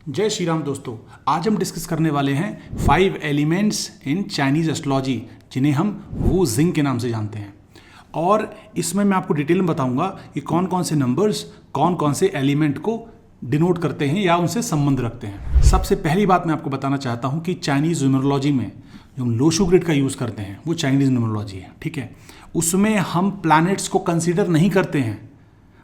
जय श्री राम दोस्तों। आज हम डिस्कस करने वाले हैं 5 एलिमेंट्स इन चाइनीज एस्ट्रोलॉजी, जिन्हें हम वू जिंग के नाम से जानते हैं। और इसमें मैं आपको डिटेल में बताऊंगा कि कौन कौन से नंबर्स कौन कौन से एलिमेंट को डिनोट करते हैं या उनसे संबंध रखते हैं। सबसे पहली बात मैं आपको बताना चाहता हूं कि चाइनीज न्यूमरोलॉजी में जो हम लोशू ग्रिड का यूज़ करते हैं वो चाइनीज न्यूमरोलॉजी है, ठीक है। उसमें हम प्लैनेट्स को कंसीडर नहीं करते हैं।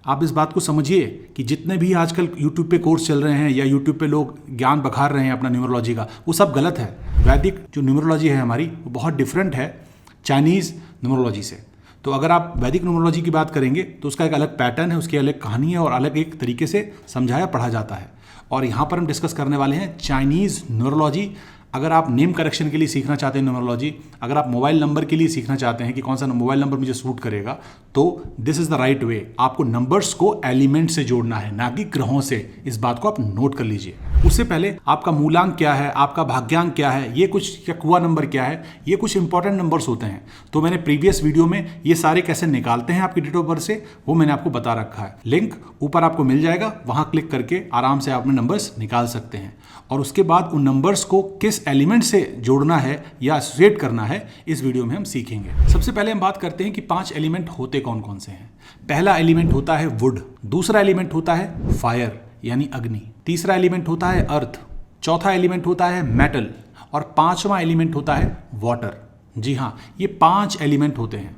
आप इस बात को समझिए कि जितने भी आजकल यूट्यूब पे कोर्स चल रहे हैं या यूट्यूब पे लोग ज्ञान बखार रहे हैं अपना न्यूमरोलॉजी का, वो सब गलत है। वैदिक जो न्यूमरोलॉजी है हमारी, वो बहुत डिफरेंट है चाइनीज़ न्यूमरोलॉजी से। तो अगर आप वैदिक न्यूमरोलॉजी की बात करेंगे तो उसका एक अलग पैटर्न है, उसकी अलग कहानी है और अलग एक तरीके से समझाया पढ़ा जाता है। और यहाँ पर हम डिस्कस करने वाले हैं चाइनीज़ न्यूमरोलॉजी। अगर आप नेम करेक्शन के लिए सीखना चाहते हैं न्यूमरोलॉजी, अगर आप मोबाइल नंबर के लिए सीखना चाहते हैं कि कौन सा मोबाइल नंबर मुझे सूट करेगा, तो this is the right way. आपको नंबर्स को एलिमेंट से जोड़ना है, ना कि ग्रहों से। इस बात को आप नोट कर लीजिए। उससे पहले आपका मूलांक क्या है, आपका भाग्यांक क्या है, ये कुछ चकुआ नंबर क्या है, ये कुछ इंपॉर्टेंट नंबर्स होते हैं। तो मैंने प्रीवियस वीडियो में ये सारे कैसे निकालते हैं आपकी डेट ऑफ बर्थ से, वो मैंने आपको बता रखा है। लिंक ऊपर आपको मिल जाएगा, वहाँ क्लिक करके आराम से आप अपने नंबर्स निकाल सकते हैं। और उसके बाद उन नंबर्स को किस एलिमेंट से जोड़ना है या एसोसिएट करना है, इस वीडियो में हम सीखेंगे। सबसे पहले हम बात करते हैं कि 5 एलिमेंट होते कौन कौन से हैं। पहला एलिमेंट होता है वुड, दूसरा एलिमेंट होता है फायर यानी अग्नि, तीसरा एलिमेंट होता है अर्थ, चौथा एलिमेंट होता है मेटल और पांचवा एलिमेंट होता है वाटर। जी हाँ, ये 5 एलिमेंट होते हैं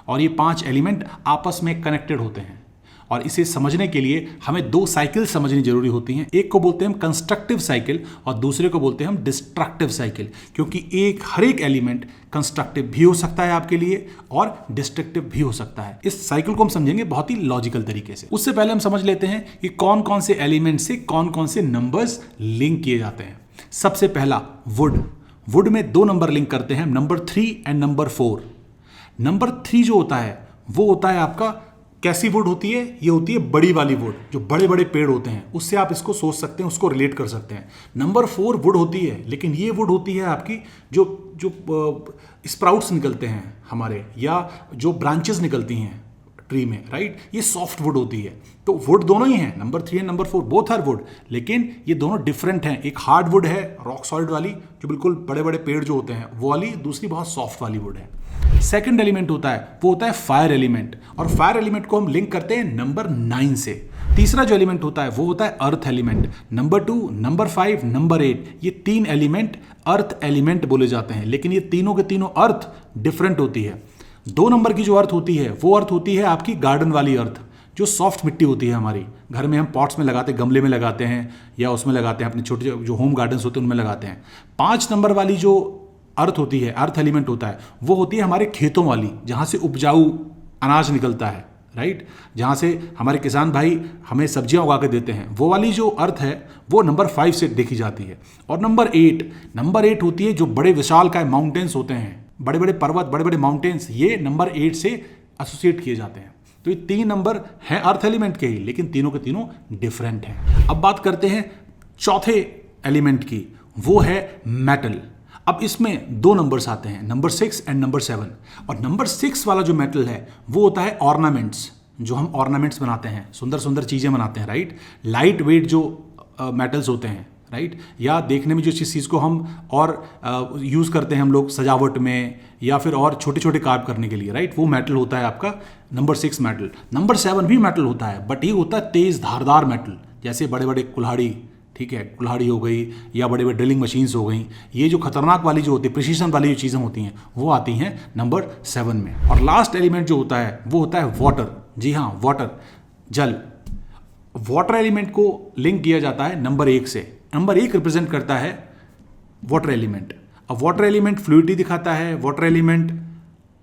और ये 5 एलिमेंट आपस में कनेक्टेड होते हैं। और इसे समझने के लिए हमें 2 साइकिल समझनी जरूरी होती हैं। एक को बोलते हैं हम कंस्ट्रक्टिव साइकिल और दूसरे को बोलते हैं हम डिस्ट्रक्टिव साइकिल, क्योंकि हर एक एलिमेंट कंस्ट्रक्टिव भी हो सकता है आपके लिए और डिस्ट्रक्टिव भी हो सकता है। इस साइकिल को हम समझेंगे बहुत ही लॉजिकल तरीके से। उससे पहले हम समझ लेते हैं कि कौन कौन से एलिमेंट से कौन कौन से नंबर्स लिंक किए जाते हैं। सबसे पहला वुड में 2 नंबर लिंक करते हैं, नंबर 3 एंड नंबर 4। नंबर 3 जो होता है वो होता है आपका, कैसी वुड होती है, ये होती है बड़ी वाली वुड, जो बड़े बड़े पेड़ होते हैं, उससे आप इसको सोच सकते हैं, उसको रिलेट कर सकते हैं। नंबर 4 वुड होती है, लेकिन ये वुड होती है आपकी जो स्प्राउट्स निकलते हैं हमारे, या जो ब्रांचेस निकलती हैं ट्री में, राइट, ये सॉफ्ट वुड होती है। तो वुड दोनों ही हैं, number 3 and number 4 both are wood, लेकिन ये दोनों डिफरेंट हैं। एक हार्ड वुड है, रॉक सॉलिड वाली, जो बिल्कुल बड़े बड़े पेड़ जो होते हैं वो वाली, दूसरी बहुत सॉफ्ट वाली वुड है। सेकंड एलिमेंट होता है वो होता है फायर एलिमेंट, और फायर एलिमेंट को हम लिंक करते हैं नंबर 9 से। तीसरा जो एलिमेंट होता है वो होता है earth element. Number 2, number 5, number 8, ये 3 एलिमेंट अर्थ एलिमेंट बोले जाते हैं, लेकिन ये तीनों के तीनों अर्थ डिफरेंट होती है। 2 नंबर की जो अर्थ होती है वो अर्थ होती है आपकी गार्डन वाली अर्थ, जो सॉफ्ट मिट्टी होती है हमारी घर में, हम पॉट्स में लगाते हैं, गमले में लगाते हैं या उसमें लगाते हैं, अपने छोटे जो होम गार्डन्स होते हैं उनमें लगाते हैं। 5 नंबर वाली जो अर्थ होती है, अर्थ एलिमेंट होता है, वो होती है हमारे खेतों वाली, जहाँ से उपजाऊ अनाज निकलता है, राइट, जहाँ से हमारे किसान भाई हमें सब्जियाँ उगा के देते हैं। वो वाली जो अर्थ है वो नंबर 5 से देखी जाती है। और नंबर 8 होती है जो बड़े विशालकाय माउंटेन्स होते हैं, बड़े बड़े पर्वत, बड़े बड़े माउंटेन्स, ये नंबर 8 से एसोसिएट किए जाते हैं। तो ये 3 नंबर हैं अर्थ एलिमेंट के ही, लेकिन तीनों के तीनों डिफरेंट हैं। अब बात करते हैं चौथे एलिमेंट की, वो है मेटल। अब इसमें 2 नंबर्स आते हैं, नंबर 6 एंड नंबर 7। और नंबर 6 वाला जो मेटल है वो होता है ऑर्नामेंट्स, जो हम ऑर्नामेंट्स बनाते हैं, सुंदर सुंदर चीज़ें बनाते हैं, राइट। लाइट वेट जो मेटल्स होते हैं, राइट, या देखने में जो चीज़ को हम और यूज़ करते हैं हम लोग सजावट में या फिर और छोटे छोटे कार्व करने के लिए, राइट, वो मेटल होता है आपका नंबर 6 मेटल। नंबर 7 भी मेटल होता है, बट ये होता है तेज़ धारदार मेटल, जैसे बड़े बड़े कुल्हाड़ी, ठीक है, कुल्हाड़ी हो गई या बड़े बड़े ड्रिलिंग मशीन्स हो गई। ये जो खतरनाक वाली जो होती है, प्रिसीजन वाली जो चीज़ें होती हैं, वो आती हैं नंबर 7 में। और लास्ट एलिमेंट जो होता है वो होता है वाटर। जी हाँ, वाटर, जल। वाटर एलिमेंट को लिंक किया जाता है नंबर 1 से। नंबर 1 रिप्रेजेंट करता है वाटर एलिमेंट। अब वाटर एलिमेंट फ्लूइडिटी दिखाता है, वाटर एलिमेंट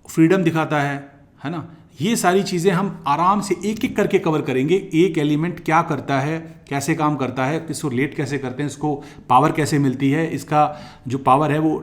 फ्रीडम दिखाता है ना। ये सारी चीज़ें हम आराम से एक एक करके कवर करेंगे। एक एलिमेंट क्या करता है, कैसे काम करता है, इसको रिलेट कैसे करते हैं, इसको पावर कैसे मिलती है, इसका जो पावर है वो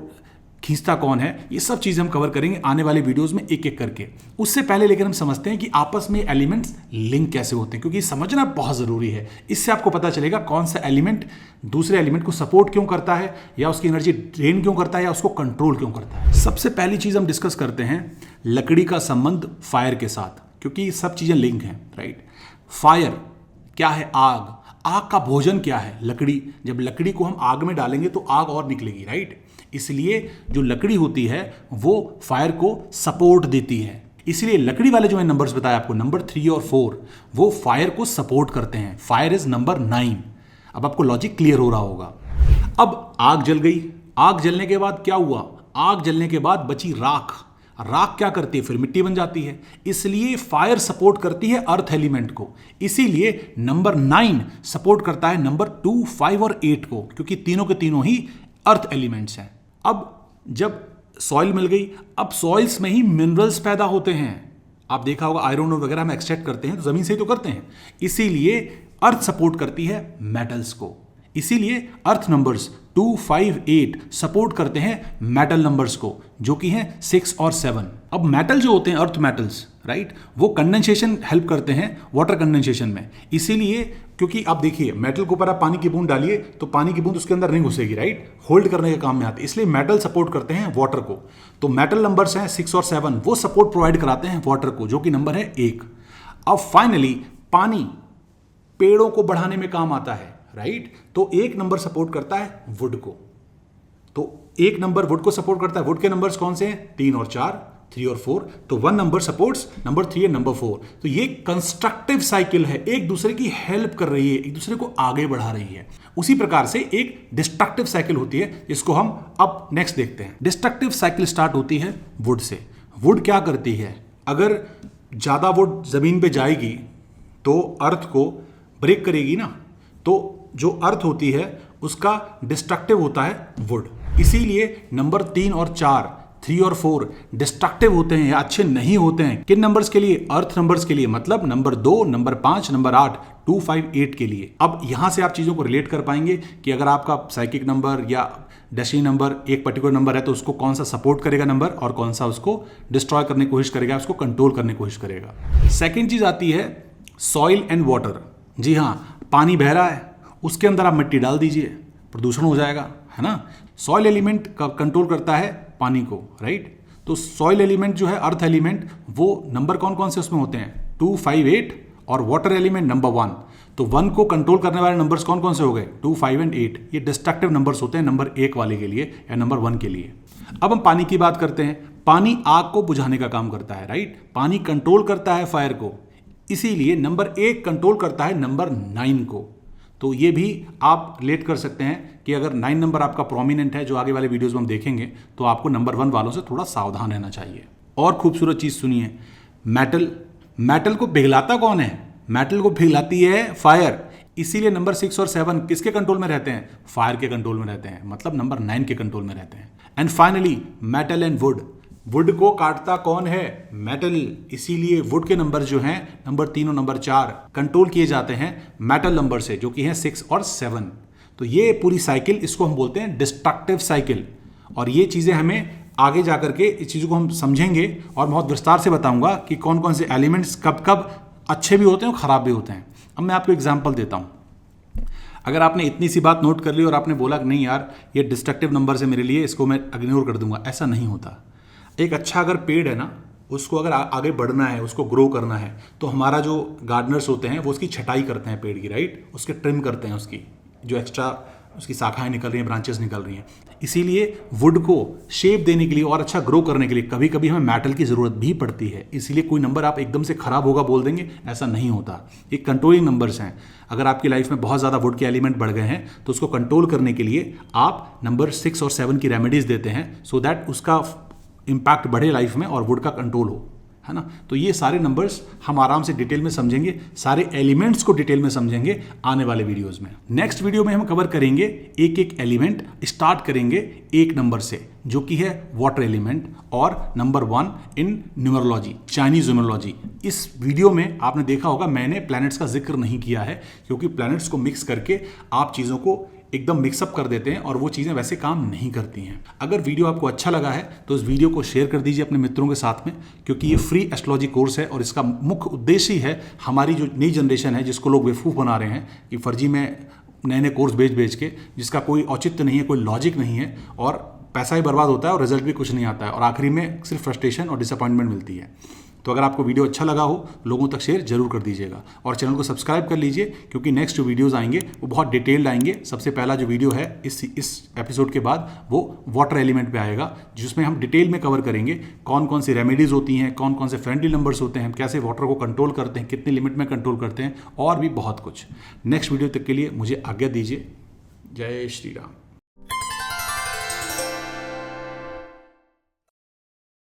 खींचता कौन है, ये सब चीज़ें हम कवर करेंगे आने वाले वीडियोस में एक एक करके। उससे पहले लेकिन हम समझते हैं कि आपस में एलिमेंट्स लिंक कैसे होते हैं, क्योंकि समझना बहुत ज़रूरी है। इससे आपको पता चलेगा कौन सा एलिमेंट दूसरे एलिमेंट को सपोर्ट क्यों करता है, या उसकी एनर्जी ड्रेन क्यों करता है, या उसको कंट्रोल क्यों करता है। सबसे पहली चीज़ हम डिस्कस करते हैं लकड़ी का संबंध फायर के साथ, क्योंकि सब चीज़ें लिंक हैं, राइट। फायर क्या है? आग। आग का भोजन क्या है? लकड़ी। जब लकड़ी को हम आग में डालेंगे तो आग और निकलेगी, राइट? इसलिए जो लकड़ी होती है वो फायर को सपोर्ट देती है। इसलिए लकड़ी वाले जो मैं नंबर्स बताया आपको, नंबर 3 और 4, वो फायर को सपोर्ट करते हैं। Fire is number 9। अब आपको लॉजिक क्लियर हो रहा होगा। अब आग जल गई। आग जलने के बाद क्या हुआ? आग जलने के बाद बची राख। राख क्या करती है? फिर मिट्टी बन जाती है। इसलिए फायर सपोर्ट करती है अर्थ एलिमेंट को। इसीलिए नंबर 9 सपोर्ट करता है नंबर 2, 5 और 8 को, क्योंकि तीनों के तीनों ही अर्थ एलिमेंट्स हैं। अब जब सॉइल मिल गई, अब सॉइल्स में ही मिनरल्स पैदा होते हैं। आप देखा होगा आयरन वगैरह हम एक्सट्रैक्ट करते हैं तो जमीन से ही तो करते हैं। इसीलिए अर्थ सपोर्ट करती है मेटल्स को। इसीलिए अर्थ नंबर्स 2, 5, 8 सपोर्ट करते हैं मेटल नंबर्स को, जो कि हैं 6 और 7। अब मेटल जो होते हैं, अर्थ मेटल्स, राइट, वो कंडेंसेशन हेल्प करते हैं वाटर कंडेंसेशन में। इसीलिए क्योंकि आप देखिए मेटल के ऊपर आप पानी की बूंद डालिए तो पानी की बूंद उसके अंदर नहीं घुसेगी, राइट, होल्ड करने के काम में आती है। इसलिए मेटल सपोर्ट करते हैं वाटर को। तो मेटल नंबर्स हैं 6 और 7, वो सपोर्ट प्रोवाइड कराते हैं वाटर को, जो कि नंबर है 1। अब फाइनली पानी पेड़ों को बढ़ाने में काम आता है, राइट, तो 1 नंबर सपोर्ट करता है वुड को। तो 1 नंबर वुड को सपोर्ट करता है। वुड के नंबर्स कौन से हैं? 3 और 4, 3 और 4। तो 1 number supports number 3 and number 4। तो ये कंस्ट्रक्टिव साइकिल है, एक दूसरे की हेल्प कर रही है, एक दूसरे को आगे बढ़ा रही है। उसी प्रकार से एक डिस्ट्रक्टिव साइकिल होती है, जिसको हम अब नेक्स्ट देखते हैं। डिस्ट्रक्टिव साइकिल स्टार्ट होती है वुड से। वुड क्या करती है? अगर ज्यादा वुड जमीन पे जाएगी तो अर्थ को ब्रेक करेगी ना, तो जो अर्थ होती है उसका डिस्ट्रक्टिव होता है वुड। इसीलिए नंबर 3 और 4, 3 और 4 डिस्ट्रक्टिव होते हैं या अच्छे नहीं होते हैं। किन नंबर्स के लिए? अर्थ नंबर्स के लिए। मतलब नंबर 2, नंबर 5, नंबर 8, 2, 5, 8 के लिए। अब यहां से आप चीजों को रिलेट कर पाएंगे कि अगर आपका साइकिक नंबर या डेस्टिनी नंबर एक पर्टिकुलर नंबर है तो उसको कौन सा सपोर्ट करेगा नंबर और कौन सा उसको डिस्ट्रॉय करने की कोशिश करेगा, उसको कंट्रोल करने की कोशिश करेगा। सेकेंड चीज आती है सॉइल एंड वाटर। जी हाँ, पानी बह रहा है, उसके अंदर आप मिट्टी डाल दीजिए, प्रदूषण हो जाएगा, है ना। सॉइल एलिमेंट का कंट्रोल करता है पानी को, राइट। तो सॉइल एलिमेंट जो है, अर्थ एलिमेंट, वो नंबर कौन कौन से उसमें होते हैं? 2, 5, 8 और वाटर एलिमेंट नंबर 1। तो 1 को कंट्रोल करने वाले नंबर्स कौन कौन से हो गए? 2, 5 एंड 8। ये डिस्ट्रक्टिव नंबर्स होते हैं नंबर 1 वाले के लिए या नंबर 1 के लिए। अब हम पानी की बात करते हैं। पानी आग को बुझाने का काम करता है, राइट। पानी कंट्रोल करता है फायर को, इसीलिए नंबर 1 कंट्रोल करता है नंबर 9 को। तो ये भी आप रिलेट कर सकते हैं कि अगर 9 नंबर आपका प्रोमिनेंट है, जो आगे वाले वीडियोस में हम देखेंगे, तो आपको नंबर 1 वालों से थोड़ा सावधान रहना चाहिए। और खूबसूरत चीज़ सुनिए, मेटल को पिघलाता कौन है? मेटल को पिघलाती है फायर। इसीलिए नंबर 6 और 7 किसके कंट्रोल में रहते हैं? फायर के कंट्रोल में रहते हैं, मतलब नंबर 9 के कंट्रोल में रहते हैं। And finally metal and would को काटता कौन है? मेटल। इसीलिए वुड के नंबर जो हैं नंबर 3 और नंबर 4 कंट्रोल किए जाते हैं मेटल नंबर से, जो कि हैं 6 और 7। तो ये पूरी साइकिल, इसको हम बोलते हैं डिस्ट्रक्टिव साइकिल। और ये चीज़ें हमें आगे जाकर के इस चीज़ों को हम समझेंगे और बहुत विस्तार से बताऊंगा कि कौन कौन से एलिमेंट्स कब कब अच्छे भी होते हैं और ख़राब भी होते हैं। अब मैं आपको एग्जाम्पल देता हूँ। अगर आपने इतनी सी बात नोट कर ली और आपने बोला कि नहीं यार ये डिस्ट्रक्टिव नंबर है मेरे लिए, इसको मैं इग्नोर कर दूंगा, ऐसा नहीं होता। एक अच्छा अगर पेड़ है ना, उसको अगर आगे बढ़ना है, उसको ग्रो करना है, तो हमारा जो गार्डनर्स होते हैं वो उसकी छटाई करते हैं पेड़ की, राइट। उसके ट्रिम करते हैं, उसकी जो एक्स्ट्रा उसकी शाखाएं निकल रही हैं, ब्रांचेस निकल रही हैं। इसीलिए वुड को शेप देने के लिए और अच्छा ग्रो करने के लिए कभी कभी हमें मेटल की ज़रूरत भी पड़ती है। इसीलिए कोई नंबर आप एकदम से खराब होगा बोल देंगे, ऐसा नहीं होता। ये कंट्रोलिंग नंबर्स हैं। अगर आपकी लाइफ में बहुत ज़्यादा वुड के एलिमेंट बढ़ गए हैं तो उसको कंट्रोल करने के लिए आप नंबर 6 और 7 की रेमेडीज़ देते हैं, सो दैट उसका इम्पैक्ट बढ़े लाइफ में और वुड का कंट्रोल हो, है ना। तो ये सारे नंबर्स हम आराम से डिटेल में समझेंगे, सारे एलिमेंट्स को डिटेल में समझेंगे आने वाले वीडियोस में। नेक्स्ट वीडियो में हम कवर करेंगे एक एक एलिमेंट, स्टार्ट करेंगे 1 नंबर से, जो कि है वाटर एलिमेंट और नंबर 1 इन न्यूमरोलॉजी, चाइनीज न्यूमरोलॉजी। इस वीडियो में आपने देखा होगा मैंने प्लैनेट्स का जिक्र नहीं किया है, क्योंकि प्लैनेट्स को मिक्स करके आप चीज़ों को एकदम मिक्सअप कर देते हैं और वो चीज़ें वैसे काम नहीं करती हैं। अगर वीडियो आपको अच्छा लगा है तो इस वीडियो को शेयर कर दीजिए अपने मित्रों के साथ में, क्योंकि ये फ्री एस्ट्रोलॉजी कोर्स है और इसका मुख्य उद्देश्य ही है हमारी जो नई जनरेशन है, जिसको लोग बेवकूफ़ बना रहे हैं कि फर्जी में नए नए कोर्स बेच के, जिसका कोई औचित्य नहीं है, कोई लॉजिक नहीं है और पैसा ही बर्बाद होता है और रिजल्ट भी कुछ नहीं आता है और आखिरी में सिर्फ फ्रस्ट्रेशन और डिसअपॉइंटमेंट मिलती है। तो अगर आपको वीडियो अच्छा लगा हो लोगों तक शेयर जरूर कर दीजिएगा और चैनल को सब्सक्राइब कर लीजिए, क्योंकि नेक्स्ट जो वीडियोस आएंगे वो बहुत डिटेल्ड आएंगे। सबसे पहला जो वीडियो है इस एपिसोड के बाद वो वाटर एलिमेंट पे आएगा, जिसमें हम डिटेल में कवर करेंगे कौन कौन सी रेमेडीज होती हैं, कौन कौन से फ्रेंडली नंबर्स होते हैं, कैसे वाटर को कंट्रोल करते हैं, कितनी लिमिट में कंट्रोल करते हैं, और भी बहुत कुछ। नेक्स्ट वीडियो तक के लिए मुझे आज्ञा दीजिए। जय श्री राम।